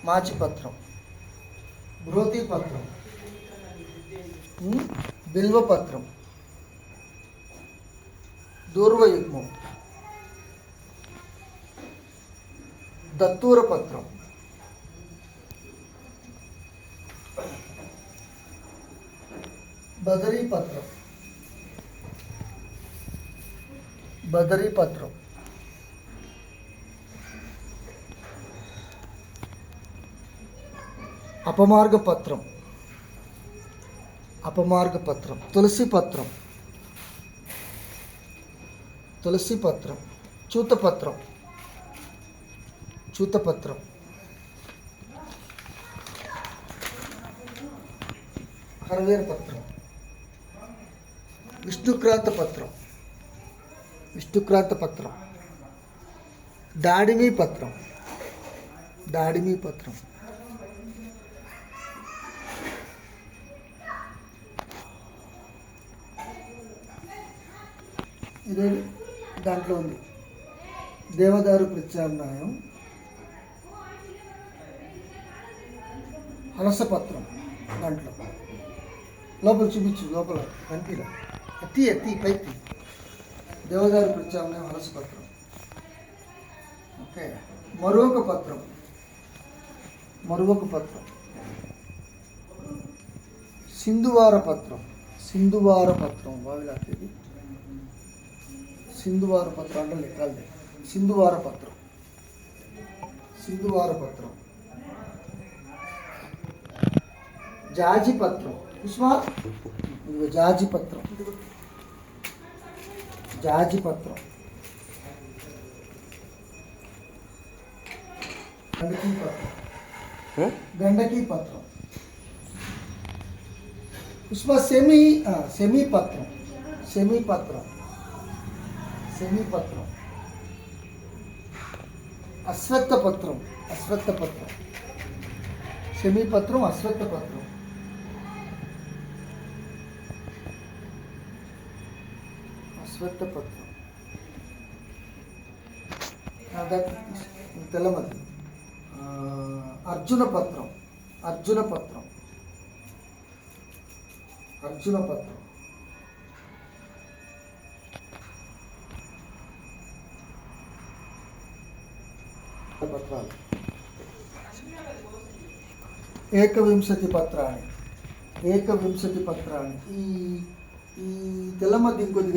మాచిపత్రం, బృహతిపత్రం, బిల్వపత్రం, దూర్వయుగ్మం, దత్తూరపత్రం, బదరీపత్రం, బదరీపత్రం, అపమార్గపత్రం, అపమార్గపత్రం, తులసిపత్రం, తులసిపత్రం, చూతపత్రం, చూతపత్రం, హరవేరపత్రం, విష్ణుక్రాంతపత్రం, విష్ణుక్రాంతపత్రం, దాడిమీపత్రం, దాడిమీపత్రం, ఇదే దాంట్లో ఉంది. దేవదారు ప్రత్యామ్నాయం, హలసపత్రం, దాంట్లో లోపల చూపించు, లోపల కనిపిలా, ఎత్తి పైకి. దేవదారు ప్రత్యామ్నాయం, హలసపత్రం. ఓకే, మరొక పత్రం, మరొక పత్రం, సింధువార పత్రం, సింధువార పత్రం, బావిలాంటిది. సింధువార పత్రం అంటే లెక్కలే. సింధువార పత్రం, సింధువార పత్రం, జాజి పత్రం, ఉస్మా జాజి పత్రం, జాజి పత్రం, గండకీ పత్రం, గండకీ పత్రం, ఉస్మా సెమీ పత్రం, సెమీ పత్రం, సెమీ పత్రం, అశ్వత్థ పత్రం, అశ్వత్థ పత్రం, సెమీ పత్రం, అశ్వత్థ పత్రం, అశ్వత్థ పత్రం, తెల్లమది, అర్జున పత్రం, అర్జున పత్రం, అర్జున పత్రం, పత్రాలు, ఏకవింశతి పత్రాన్ని, ఏకవింశతి పత్రాన్ని. ఈ తెల్లమద్ది ఇంకొద్ది